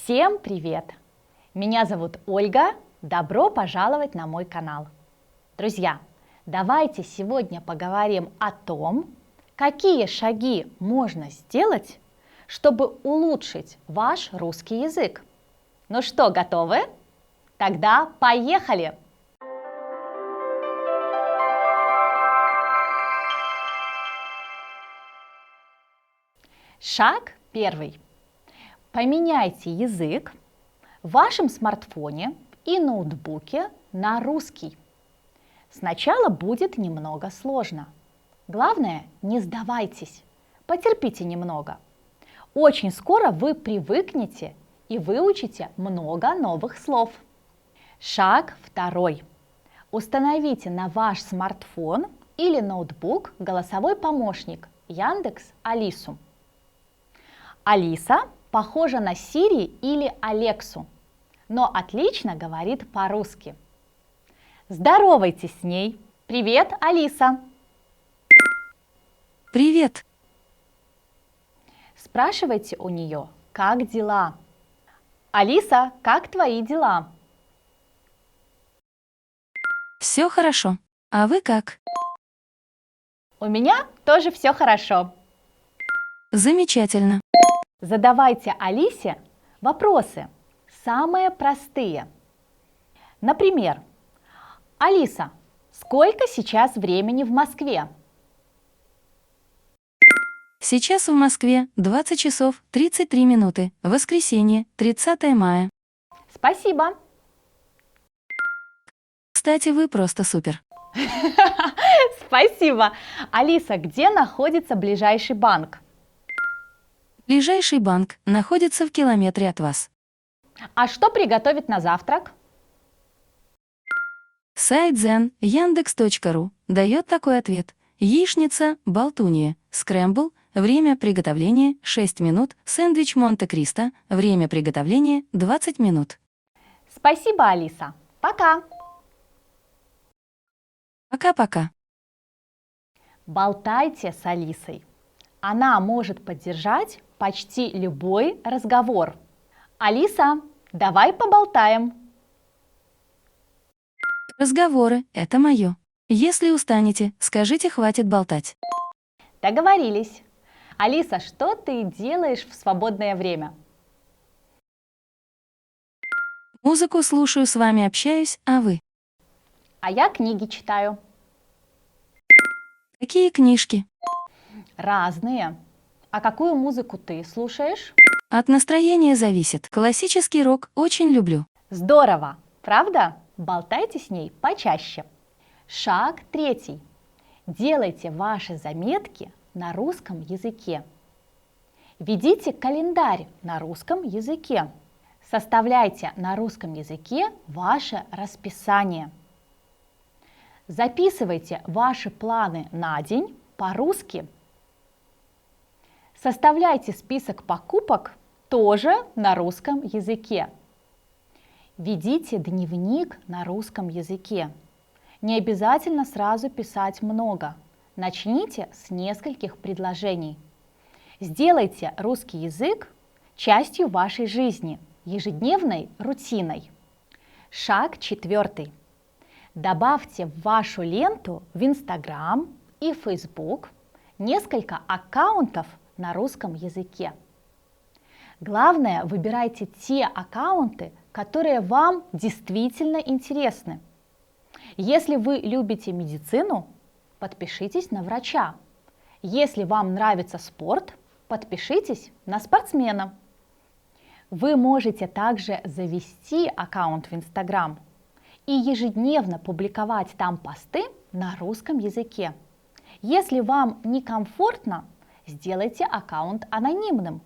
Всем привет! Меня зовут Ольга, добро пожаловать на мой канал. Друзья, давайте сегодня поговорим о том, какие шаги можно сделать, чтобы улучшить ваш русский язык. Ну что, готовы? Тогда поехали! Шаг первый. Поменяйте язык в вашем смартфоне и ноутбуке на русский. Сначала будет немного сложно. Главное, не сдавайтесь, потерпите немного. Очень скоро вы привыкнете и выучите много новых слов. Шаг второй. Установите на ваш смартфон или ноутбук голосовой помощник Яндекс Алису. Алиса похожа на Сири или Алексу, но отлично говорит по-русски. Здоровайтесь с ней. Привет, Алиса. Привет. Спрашивайте у нее, как дела. Алиса, как твои дела? Все хорошо. А вы как? У меня тоже все хорошо. Замечательно. Задавайте Алисе вопросы, самые простые. Например, Алиса, сколько сейчас времени в Москве? Сейчас в Москве 20 часов 33 минуты. Воскресенье, 30 мая. Спасибо. Кстати, вы просто супер. Спасибо. Алиса, где находится ближайший банк? Ближайший банк находится в километре от вас. А что приготовить на завтрак? Сайт Zen Яндекс.ру дает такой ответ. Яичница, болтунья, скрэмбл, время приготовления 6 минут, сэндвич Монте-Кристо, время приготовления 20 минут. Спасибо, Алиса. Пока. Пока-пока. Болтайте с Алисой. Она может поддержать почти любой разговор. Алиса, давай поболтаем. Разговоры – это мое. Если устанете, скажите «хватит болтать». Договорились. Алиса, что ты делаешь в свободное время? Музыку слушаю, с вами общаюсь, а вы? А я книги читаю. Какие книжки? Разные. А какую музыку ты слушаешь? От настроения зависит. Классический рок очень люблю. Здорово, правда? Болтайте с ней почаще. Шаг третий. Делайте ваши заметки на русском языке. Ведите календарь на русском языке. Составляйте на русском языке ваше расписание. Записывайте ваши планы на день по-русски. Составляйте список покупок тоже на русском языке. Ведите дневник на русском языке. Не обязательно сразу писать много. Начните с нескольких предложений. Сделайте русский язык частью вашей жизни, ежедневной рутиной. Шаг четвертый. Добавьте в вашу ленту в Instagram и Facebook несколько аккаунтов на русском языке. Главное, выбирайте те аккаунты, которые вам действительно интересны. Если вы любите медицину, подпишитесь на врача. Если вам нравится спорт, подпишитесь на спортсмена. Вы можете также завести аккаунт в Instagram и ежедневно публиковать там посты на русском языке. Если вам некомфортно, сделайте аккаунт анонимным.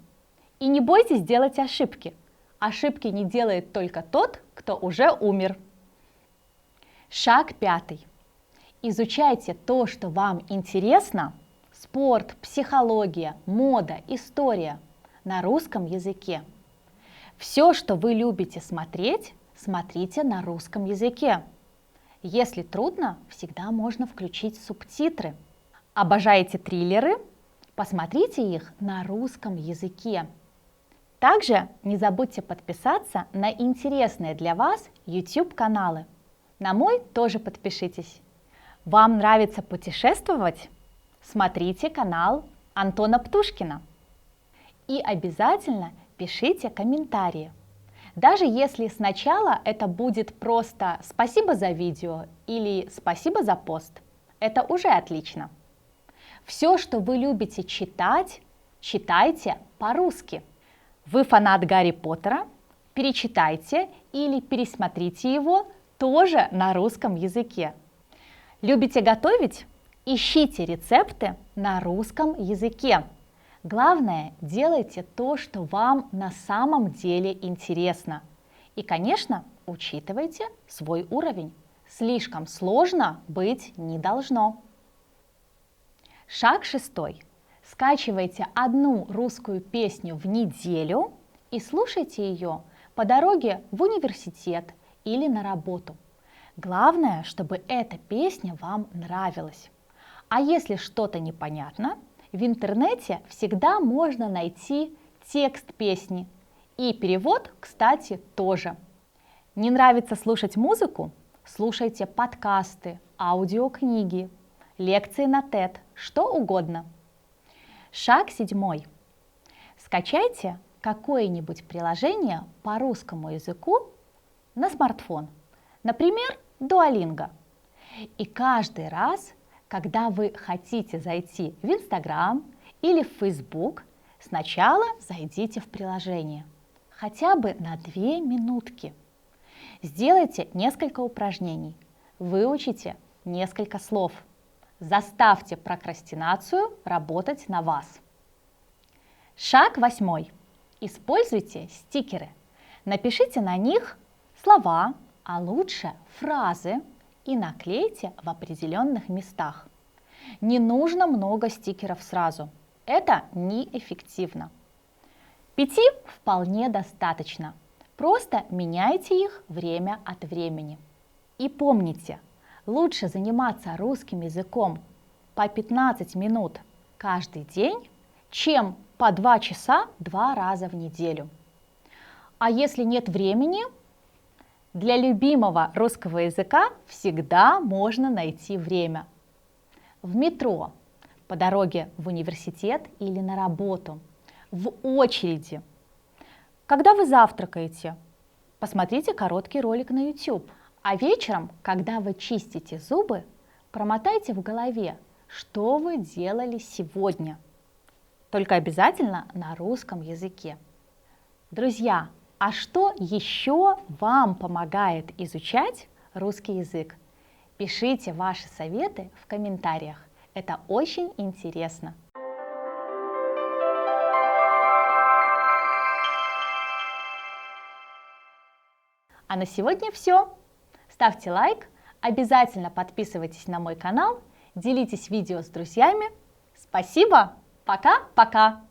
И не бойтесь делать ошибки. Ошибки не делает только тот, кто уже умер. Шаг пятый. Изучайте то, что вам интересно, спорт, психология, мода, история на русском языке. Все, что вы любите смотреть, смотрите на русском языке. Если трудно, всегда можно включить субтитры. Обожаете триллеры? Посмотрите их на русском языке. Также не забудьте подписаться на интересные для вас YouTube-каналы. На мой тоже подпишитесь. Вам нравится путешествовать? Смотрите канал Антона Птушкина. И обязательно пишите комментарии. Даже если сначала это будет просто «спасибо за видео» или «спасибо за пост», это уже отлично. Все, что вы любите читать, читайте по-русски. Вы фанат Гарри Поттера? Перечитайте или пересмотрите его тоже на русском языке. Любите готовить? Ищите рецепты на русском языке. Главное, делайте то, что вам на самом деле интересно. И, конечно, учитывайте свой уровень. Слишком сложно быть не должно. Шаг 6. Скачивайте одну русскую песню в неделю и слушайте ее по дороге в университет или на работу. Главное, чтобы эта песня вам нравилась. А если что-то непонятно, в интернете всегда можно найти текст песни. И перевод, кстати, тоже. Не нравится слушать музыку? Слушайте подкасты, аудиокниги, лекции на TED, что угодно. Шаг 7. Скачайте какое-нибудь приложение по русскому языку на смартфон, например, Duolingo. И каждый раз, когда вы хотите зайти в Instagram или в Facebook, сначала зайдите в приложение, хотя бы на 2 минутки. Сделайте несколько упражнений, выучите несколько слов. Заставьте прокрастинацию работать на вас. Шаг 8. Используйте стикеры. Напишите на них слова, а лучше фразы, и наклейте в определенных местах. Не нужно много стикеров сразу. Это неэффективно. 5 вполне достаточно. Просто меняйте их время от времени. И помните, лучше заниматься русским языком по 15 минут каждый день, чем по 2 часа 2 раза в неделю. А если нет времени, для любимого русского языка всегда можно найти время. В метро, по дороге в университет или на работу, в очереди. Когда вы завтракаете, посмотрите короткий ролик на YouTube. А вечером, когда вы чистите зубы, промотайте в голове, что вы делали сегодня. Только обязательно на русском языке. Друзья, а что еще вам помогает изучать русский язык? Пишите ваши советы в комментариях. Это очень интересно. А на сегодня все. Ставьте лайк, обязательно подписывайтесь на мой канал, делитесь видео с друзьями. Спасибо, пока-пока!